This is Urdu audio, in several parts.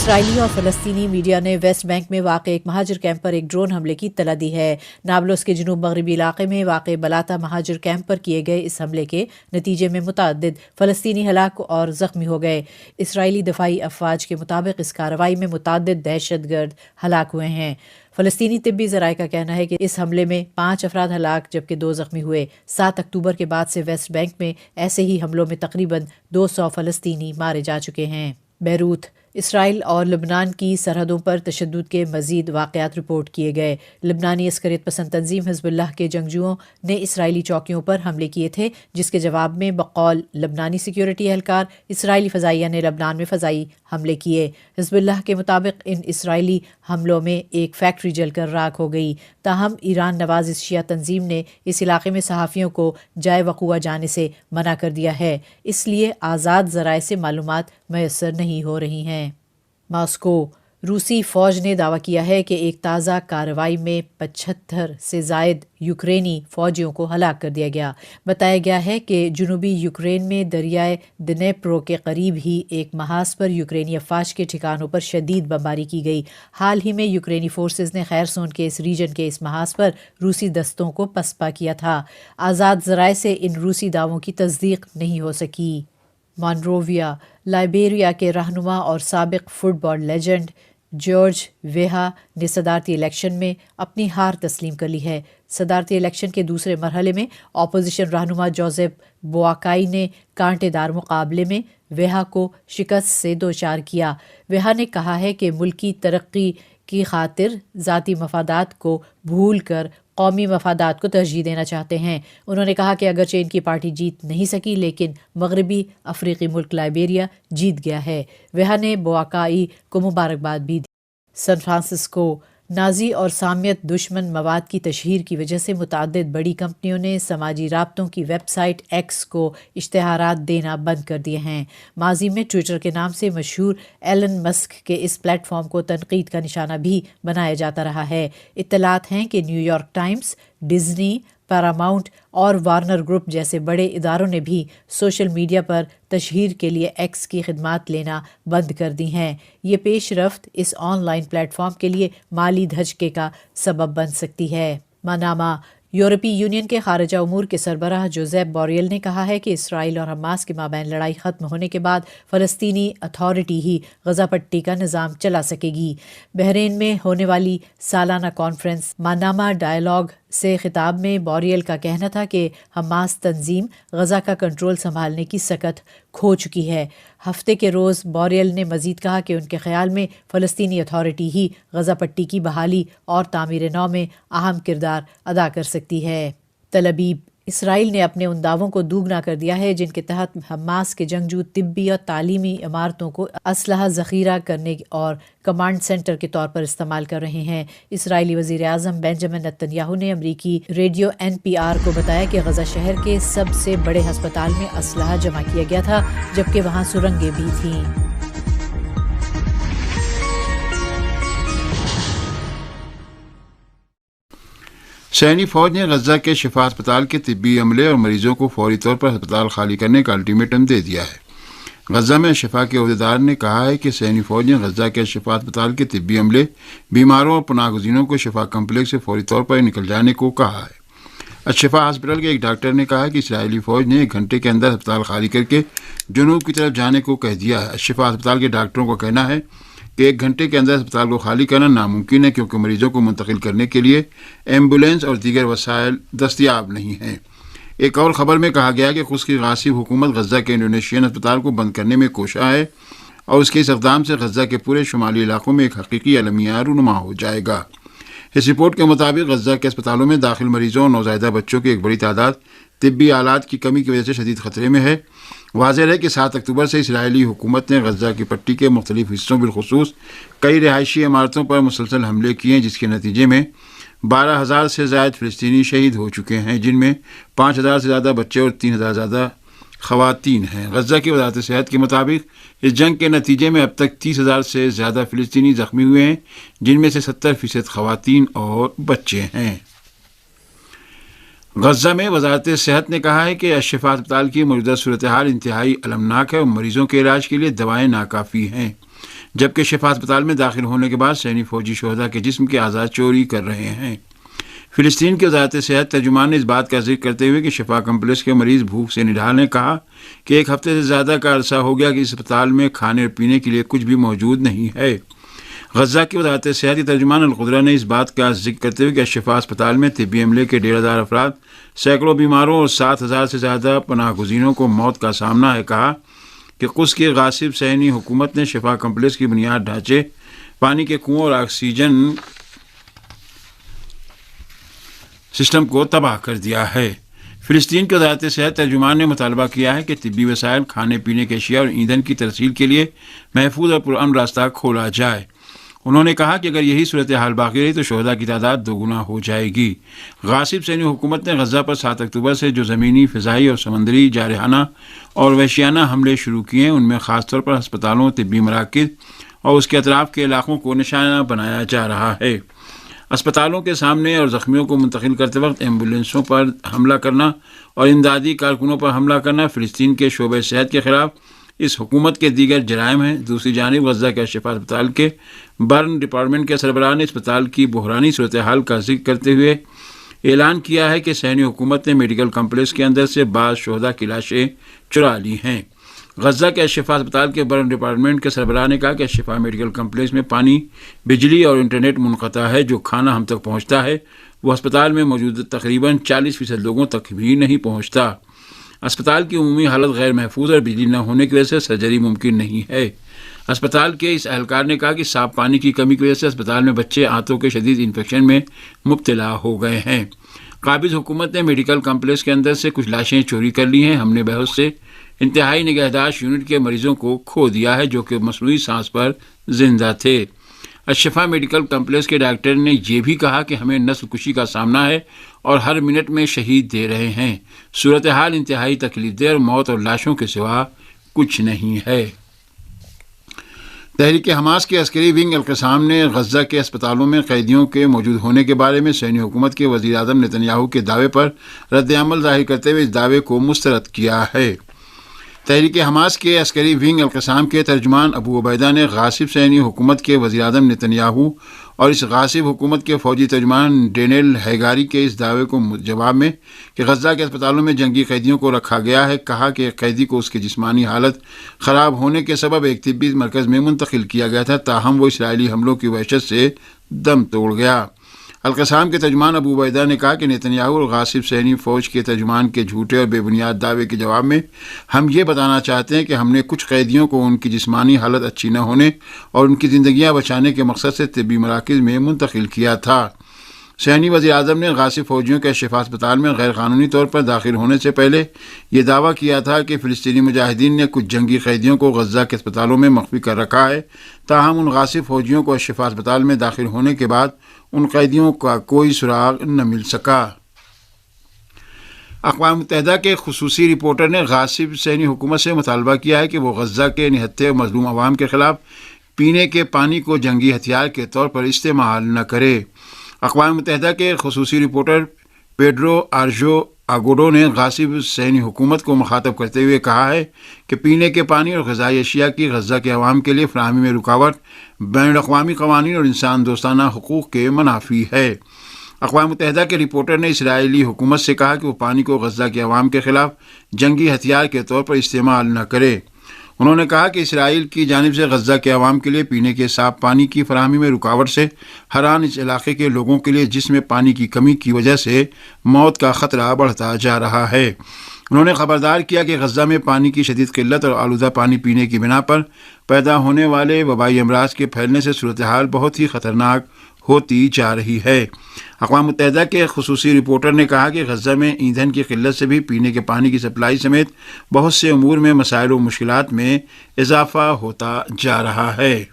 اسرائیلی اور فلسطینی میڈیا نے ویسٹ بینک میں واقع ایک مہاجر کیمپ پر ایک ڈرون حملے کی اطلاع دی ہے۔ نابلس کے جنوب مغربی علاقے میں واقع بلاتا مہاجر کیمپ پر کیے گئے اس حملے کے نتیجے میں متعدد فلسطینی ہلاک اور زخمی ہو گئے۔ اسرائیلی دفاعی افواج کے مطابق اس کارروائی میں متعدد دہشت گرد ہلاک ہوئے ہیں۔ فلسطینی طبی ذرائع کا کہنا ہے کہ اس حملے میں 5 افراد ہلاک جبکہ 2 زخمی ہوئے۔ 7 اکتوبر کے بعد سے ویسٹ بینک میں ایسے ہی حملوں میں تقریباً 200 فلسطینی مارے جا چکے ہیں۔ بیروت، اسرائیل اور لبنان کی سرحدوں پر تشدد کے مزید واقعات رپورٹ کیے گئے۔ لبنانی عسکریت پسند تنظیم حزب اللہ کے جنگجوؤں نے اسرائیلی چوکیوں پر حملے کیے تھے، جس کے جواب میں بقول لبنانی سیکیورٹی اہلکار اسرائیلی فضائیہ نے لبنان میں فضائی حملے کیے۔ حزب اللہ کے مطابق ان اسرائیلی حملوں میں ایک فیکٹری جل کر راکھ ہو گئی۔ تاہم ایران نواز شیعہ تنظیم نے اس علاقے میں صحافیوں کو جائے وقوع جانے سے منع کر دیا ہے، اس لیے آزاد ذرائع سے معلومات میسر نہیں ہو رہی ہیں۔ ماسکو، روسی فوج نے دعویٰ کیا ہے کہ ایک تازہ کارروائی میں 75 سے زائد یوکرینی فوجیوں کو ہلاک کر دیا گیا۔ بتایا گیا ہے کہ جنوبی یوکرین میں دریائے دنیپرو کے قریب ہی ایک محاذ پر یوکرینی افواج کے ٹھکانوں پر شدید بمباری کی گئی۔ حال ہی میں یوکرینی فورسز نے خیرسون کے اس ریجن کے اس محاذ پر روسی دستوں کو پسپا کیا تھا۔ آزاد ذرائع سے ان روسی دعووں کی تصدیق نہیں ہو سکی۔ مونروویا، لائبیریا کے رہنما اور سابق فٹ بال لیجنڈ جارج ویہا نے صدارتی الیکشن میں اپنی ہار تسلیم کر لی ہے۔ صدارتی الیکشن کے دوسرے مرحلے میں اپوزیشن رہنما جوزف بوآکائی نے کانٹے دار مقابلے میں ویہا کو شکست سے دوچار کیا۔ ویہا نے کہا ہے کہ ملکی ترقی کی خاطر ذاتی مفادات کو بھول کر قومی مفادات کو ترجیح دینا چاہتے ہیں۔ انہوں نے کہا کہ اگرچہ ان کی پارٹی جیت نہیں سکی لیکن مغربی افریقی ملک لائبیریا جیت گیا ہے۔ ویہا نے بوآکائی کو مبارکباد بھی دی۔ سان فرانسسکو، نازی اور سامیت دشمن مواد کی تشہیر کی وجہ سے متعدد بڑی کمپنیوں نے سماجی رابطوں کی ویب سائٹ ایکس کو اشتہارات دینا بند کر دیے ہیں۔ ماضی میں ٹویٹر کے نام سے مشہور ایلن مسک کے اس پلیٹ فارم کو تنقید کا نشانہ بھی بنایا جاتا رہا ہے۔ اطلاعات ہیں کہ new York Times, Disney, paramount اور وارنر گروپ جیسے بڑے اداروں نے بھی سوشل میڈیا پر تشہیر کے لیے ایکس کی خدمات لینا بند کر دی ہیں۔ یہ پیش رفت اس آن لائن پلیٹ فارم کے لیے مالی دھچکے کا سبب بن سکتی ہے۔ منامہ، یورپی یونین کے خارجہ امور کے سربراہ جوزیپ بوریل نے کہا ہے کہ اسرائیل اور حماس کے مابین لڑائی ختم ہونے کے بعد فلسطینی اتھارٹی ہی غزہ پٹی کا نظام چلا سکے گی۔ بحرین میں ہونے والی سالانہ کانفرنس منامہ ڈائیلاگ سے خطاب میں بوریل کا کہنا تھا کہ حماس تنظیم غزہ کا کنٹرول سنبھالنے کی سکت کھو چکی ہے۔ ہفتے کے روز بوریل نے مزید کہا کہ ان کے خیال میں فلسطینی اتھارٹی ہی غزہ پٹی کی بحالی اور تعمیر نو میں اہم کردار ادا کر سکتی ہے۔ تل ابیب، اسرائیل نے اپنے ان دعووں کو دوگنا کر دیا ہے جن کے تحت حماس کے جنگجو طبی اور تعلیمی عمارتوں کو اسلحہ ذخیرہ کرنے اور کمانڈ سینٹر کے طور پر استعمال کر رہے ہیں۔ اسرائیلی وزیر اعظم بنجامن نتن یاہو نے امریکی ریڈیو NPR کو بتایا کہ غزہ شہر کے سب سے بڑے ہسپتال میں اسلحہ جمع کیا گیا تھا جبکہ وہاں سرنگیں بھی تھیں۔ سینی فوج نے غزہ کے شفا ہسپتال کے طبی عملے اور مریضوں کو فوری طور پر ہسپتال خالی کرنے کا الٹیمیٹم دے دیا ہے۔ غزہ میں شفا کے عہدیدار نے کہا ہے کہ سینی فوج نے غزہ کے شفا ہسپتال کے طبی عملے، بیماروں اور پناہ گزینوں کو شفا کمپلیکس سے فوری طور پر نکل جانے کو کہا ہے۔ الشفا ہسپتال کے ایک ڈاکٹر نے کہا کہ اسرائیلی فوج نے 1 گھنٹے کے اندر ہسپتال خالی کر کے جنوب کی طرف جانے کو کہہ دیا ہے۔ الشفا ہسپتال کے ڈاکٹروں کا کہنا ہے کہ 1 گھنٹے کے اندر ہسپتال کو خالی کرنا ناممکن ہے کیونکہ مریضوں کو منتقل کرنے کے لیے ایمبولینس اور دیگر وسائل دستیاب نہیں ہیں۔ ایک اور خبر میں کہا گیا کہ خود کی غاصب حکومت غزہ کے انڈونیشین ہسپتال کو بند کرنے میں کوشاں ہے اور اس کے اس اقدام سے غزہ کے پورے شمالی علاقوں میں ایک حقیقی المیہ رونما ہو جائے گا۔ اس رپورٹ کے مطابق غزہ کے اسپتالوں میں داخل مریضوں اور نوزائیدہ بچوں کی ایک بڑی تعداد طبی آلات کی کمی کی وجہ سے شدید خطرے میں ہے۔ واضح ہے کہ 7 اکتوبر سے اسرائیلی حکومت نے غزہ کی پٹی کے مختلف حصوں بالخصوص کئی رہائشی عمارتوں پر مسلسل حملے کیے ہیں، جس کے نتیجے میں 12,000 سے زائد فلسطینی شہید ہو چکے ہیں، جن میں 5,000 سے زیادہ بچے اور 3,000 سے زیادہ خواتین ہیں۔ غزہ کی وزارت صحت کے مطابق اس جنگ کے نتیجے میں اب تک 30,000 سے زیادہ فلسطینی زخمی ہوئے ہیں، جن میں سے 70% خواتین اور بچے ہیں۔ غزہ میں وزارت صحت نے کہا ہے کہ الشفا ہسپتال کی موجودہ صورتحال انتہائی المناک ہے اور مریضوں کے علاج کے لیے دوائیں ناکافی ہیں۔ جبکہ شفا اسپتال میں داخل ہونے کے بعد صہیونی فوجی شہداء کے جسم کے اعضاء چوری کر رہے ہیں۔ فلسطین کی وزارت صحت ترجمان نے اس بات کا ذکر کرتے ہوئے کہ شفا کمپلیکس کے مریض بھوک سے نڈھال نے کہا کہ ایک ہفتے سے زیادہ کا عرصہ ہو گیا کہ اس اسپتال میں کھانے اور پینے کے لیے کچھ بھی موجود نہیں ہے۔ غزہ کی وزارت صحت کے ترجمان القدرہ نے اس بات کا ذکر کرتے ہوئے کہ شفا اسپتال میں طبی عملے کے 1,500 افراد، سینکڑوں بیماروں اور 7,000 سے زیادہ پناہ گزینوں کو موت کا سامنا ہے، کہا کہ قدس کی غاصب صہیونی حکومت نے شفا کمپلیکس کی بنیاد ڈھانچے، پانی کے کنویں اور آکسیجن سسٹم کو تباہ کر دیا ہے۔ فلسطین کی وزارت صحت ترجمان نے مطالبہ کیا ہے کہ طبی وسائل، کھانے پینے کے اشیاء اور ایندھن کی ترسیل کے لیے محفوظ اور پرامن راستہ کھولا جائے۔ انہوں نے کہا کہ اگر یہی صورتحال باقی رہی تو شہداء کی تعداد دوگنا ہو جائے گی۔ غاصب صہیونی حکومت نے غزہ پر 7 اکتوبر سے جو زمینی، فضائی اور سمندری جارحانہ اور وحشیانہ حملے شروع کیے ہیں، ان میں خاص طور پر ہسپتالوں، طبی مراکز اور اس کے اطراف کے علاقوں کو نشانہ بنایا جا رہا ہے۔ اسپتالوں کے سامنے اور زخمیوں کو منتقل کرتے وقت ایمبولینسوں پر حملہ کرنا اور امدادی کارکنوں پر حملہ کرنا فلسطین کے شعبۂ صحت کے خلاف اس حکومت کے دیگر جرائم ہیں۔ دوسری جانب غزہ کے شفا اسپتال کے برن ڈپارٹمنٹ کے سربراہ نے اسپتال کی بحرانی صورتحال کا ذکر کرتے ہوئے اعلان کیا ہے کہ صہیونی حکومت نے میڈیکل کمپلیکس کے اندر سے بعض شہداء کی لاشیں چرا لی ہیں۔ غزہ کے شفا اسپتال کے برن ڈپارٹمنٹ کے سربراہ نے کہا کہ شفا میڈیکل کمپلیکس میں پانی، بجلی اور انٹرنیٹ منقطع ہے۔ جو کھانا ہم تک پہنچتا ہے وہ اسپتال میں موجود تقریباً 40% لوگوں تک بھی نہیں پہنچتا۔ اسپتال کی عمومی حالت غیر محفوظ اور بجلی نہ ہونے کی وجہ سے سرجری ممکن نہیں ہے۔ اسپتال کے اس اہلکار نے کہا کہ صاف پانی کی کمی کی وجہ سے اسپتال میں بچے آنتوں کے شدید انفیکشن میں مبتلا ہو گئے ہیں۔ قابض حکومت نے میڈیکل کمپلیکس کے اندر سے کچھ لاشیں چوری کر لی ہیں۔ ہم نے بہت سے انتہائی نگہداشت یونٹ کے مریضوں کو کھو دیا ہے جو کہ مصنوعی سانس پر زندہ تھے۔ الشفا میڈیکل کمپلیکس کے ڈاکٹر نے یہ بھی کہا کہ ہمیں نسل کشی کا سامنا ہے اور ہر منٹ میں شہید دے رہے ہیں۔ صورتحال انتہائی تکلیف دہ اور موت اور لاشوں کے سوا کچھ نہیں ہے۔ تحریک حماس کے عسکری ونگ القسام نے غزہ کے اسپتالوں میں قیدیوں کے موجود ہونے کے بارے میں صہیونی حکومت کے وزیر اعظم نتن یاہو کے دعوے پر رد عمل ظاہر کرتے ہوئے اس دعوے کو مسترد کیا ہے۔ تحریک حماس کے عسکری ونگ القسام کے ترجمان ابو عبیدہ نے غاصب صہیونی حکومت کے وزیر اعظم نتن یاہو اور اس غاصب حکومت کے فوجی ترجمان ڈینیل ہیگاری کے اس دعوے کو جواب میں کہ غزہ کے اسپتالوں میں جنگی قیدیوں کو رکھا گیا ہے، کہا کہ ایک قیدی کو اس کی جسمانی حالت خراب ہونے کے سبب ایک طبی مرکز میں منتقل کیا گیا تھا، تاہم وہ اسرائیلی حملوں کی وحشت سے دم توڑ گیا۔ القسام کے ترجمان ابو عبیدہ نے کہا کہ نتن یاہو اور غاصب صہیونی فوج کے ترجمان کے جھوٹے اور بے بنیاد دعوے کے جواب میں ہم یہ بتانا چاہتے ہیں کہ ہم نے کچھ قیدیوں کو ان کی جسمانی حالت اچھی نہ ہونے اور ان کی زندگیاں بچانے کے مقصد سے طبی مراکز میں منتقل کیا تھا۔ صہیونی وزیر اعظم نے غاصب فوجیوں کے شفا اسپتال میں غیر قانونی طور پر داخل ہونے سے پہلے یہ دعویٰ کیا تھا کہ فلسطینی مجاہدین نے کچھ جنگی قیدیوں کو غزہ کے اسپتالوں میں مخفی کر رکھا ہے، تاہم ان غاصب فوجیوں کو شفا اسپتال میں داخل ہونے کے بعد ان قیدیوں کا کوئی سراغ نہ مل سکا۔ اقوام متحدہ کے خصوصی رپورٹر نے غاصب صہیونی حکومت سے مطالبہ کیا ہے کہ وہ غزہ کے نہتے اور مظلوم عوام کے خلاف پینے کے پانی کو جنگی ہتھیار کے طور پر استعمال نہ کرے۔ اقوام متحدہ کے خصوصی رپورٹر پیڈرو آرجو آگوڈو نے غاصب صہیونی حکومت کو مخاطب کرتے ہوئے کہا ہے کہ پینے کے پانی اور غذائی اشیاء کی غزہ کے عوام کے لیے فراہمی میں رکاوٹ بین الاقوامی قوانین اور انسان دوستانہ حقوق کے منافی ہے۔ اقوام متحدہ کے رپورٹر نے اسرائیلی حکومت سے کہا کہ وہ پانی کو غزہ کے عوام کے خلاف جنگی ہتھیار کے طور پر استعمال نہ کرے۔ انہوں نے کہا کہ اسرائیل کی جانب سے غزہ کے عوام کے لیے پینے کے صاف پانی کی فراہمی میں رکاوٹ سے ہران اس علاقے کے لوگوں کے لیے جس میں پانی کی کمی کی وجہ سے موت کا خطرہ بڑھتا جا رہا ہے۔ انہوں نے خبردار کیا کہ غزہ میں پانی کی شدید قلت اور آلودہ پانی پینے کی بنا پر پیدا ہونے والے وبائی امراض کے پھیلنے سے صورتحال بہت ہی خطرناک ہوتی جا رہی ہے۔ اقوام متحدہ کے خصوصی رپورٹر نے کہا کہ غزہ میں ایندھن کی قلت سے بھی پینے کے پانی کی سپلائی سمیت بہت سے امور میں مسائل و مشکلات میں اضافہ ہوتا جا رہا ہے۔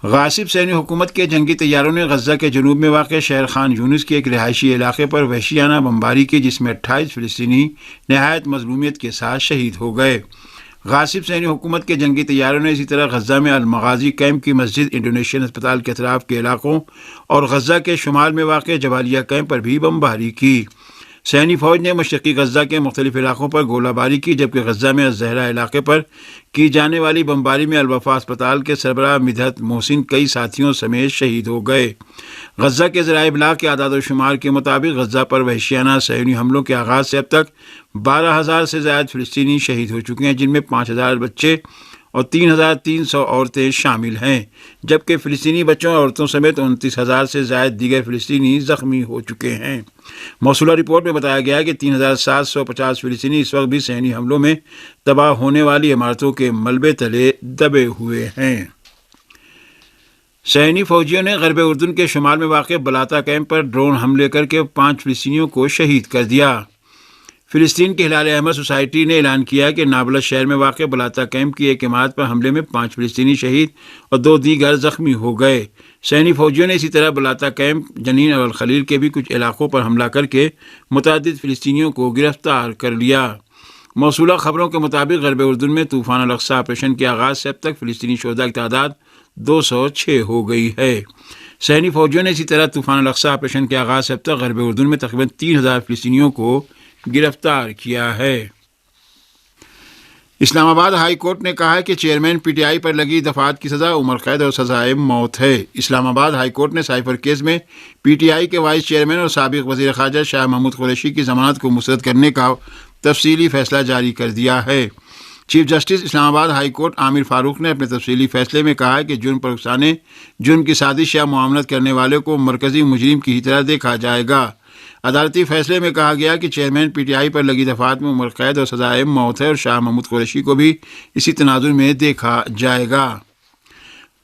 غاصب صہیونی حکومت کے جنگی طیاروں نے غزہ کے جنوب میں واقع شہر خان یونس کے ایک رہائشی علاقے پر وحشیانہ بمباری کی، جس میں 28 فلسطینی نہایت مظلومیت کے ساتھ شہید ہو گئے۔ غاصب صہیونی حکومت کے جنگی طیاروں نے اسی طرح غزہ میں المغازی کیمپ کی مسجد، انڈونیشین اسپتال کے اطراف کے علاقوں اور غزہ کے شمال میں واقع جبالیہ کیمپ پر بھی بمباری کی۔ سینی فوج نے مشرقی غزہ کے مختلف علاقوں پر گولہ باری کی، جبکہ غزہ میں الزہرا علاقے پر کی جانے والی بمباری میں الوفا اسپتال کے سربراہ مدحت محسن کئی ساتھیوں سمیت شہید ہو گئے۔ غزہ کے ذرائع ابلاغ کے اعداد و شمار کے مطابق غزہ پر وحشیانہ صہیونی حملوں کے آغاز سے اب تک 12,000 سے زائد فلسطینی شہید ہو چکے ہیں، جن میں 5,000 بچے اور 3,300 عورتیں شامل ہیں، جبکہ فلسطینی بچوں اور عورتوں سمیت 29,000 سے زائد دیگر فلسطینی زخمی ہو چکے ہیں۔ موصولہ رپورٹ میں بتایا گیا کہ 3,750 فلسطینی اس وقت بھی صہیونی حملوں میں تباہ ہونے والی عمارتوں کے ملبے تلے دبے ہوئے ہیں۔ صہیونی فوجیوں نے غرب اردن کے شمال میں واقع بلاتا کیمپ پر ڈرون حملے کر کے 5 فلسطینیوں کو شہید کر دیا۔ فلسطین کی ہلال احمر سوسائٹی نے اعلان کیا کہ نابلس شہر میں واقع بلاتا کیمپ کی ایک عمارت پر حملے میں 5 فلسطینی شہید اور 2 دیگر زخمی ہو گئے۔ صہیونی فوجیوں نے اسی طرح بلاتا کیمپ، جنین اور الخلیل کے بھی کچھ علاقوں پر حملہ کر کے متعدد فلسطینیوں کو گرفتار کر لیا۔ موصولہ خبروں کے مطابق غرب اردن میں طوفان الاقصی آپریشن کے آغاز سے اب تک فلسطینی شہداء کی تعداد 206 ہو گئی ہے۔ صہیونی فوجیوں نے اسی طرح طوفان الاقصی آپریشن کے آغاز سے اب تک غرب اردن میں تقریباً 3,000 فلسطینیوں کو گرفتار کیا ہے۔ اسلام آباد ہائی کورٹ نے کہا ہے کہ چیئرمین پی ٹی آئی پر لگی دفعات کی سزا عمر قید اور سزائے موت ہے۔ اسلام آباد ہائی کورٹ نے سائفر کیس میں پی ٹی آئی کے وائس چیئرمین اور سابق وزیر خارجہ شاہ محمود قریشی کی ضمانت کو مسترد کرنے کا تفصیلی فیصلہ جاری کر دیا ہے۔ چیف جسٹس اسلام آباد ہائی کورٹ عامر فاروق نے اپنے تفصیلی فیصلے میں کہا ہے کہ جرم پر اکسانے، جرم کی سازش یا معاملت کرنے والے کو مرکزی مجرم کی ہی طرح دیکھا جائے گا۔ عدالتی فیصلے میں کہا گیا کہ چیئرمین پی ٹی آئی پر لگی دفعات میں عمر قید اور سزائے موت ہے اور شاہ محمود قریشی کو بھی اسی تناظر میں دیکھا جائے گا۔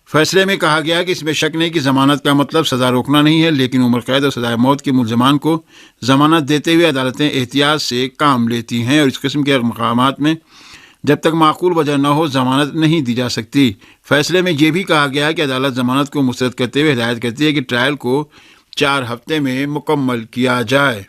فیصلے میں کہا گیا کہ اس میں شک نہیں کہ ضمانت کا مطلب سزا روکنا نہیں ہے، لیکن عمر قید اور سزائے موت کے ملزمان کو ضمانت دیتے ہوئے عدالتیں احتیاط سے کام لیتی ہیں اور اس قسم کے مقامات میں جب تک معقول وجہ نہ ہو ضمانت نہیں دی جا سکتی۔ فیصلے میں یہ بھی کہا گیا کہ عدالت ضمانت کو مسترد کرتے ہوئے ہدایت کرتی ہے کہ ٹرائل کو 4 ہفتے میں مکمل کیا جائے۔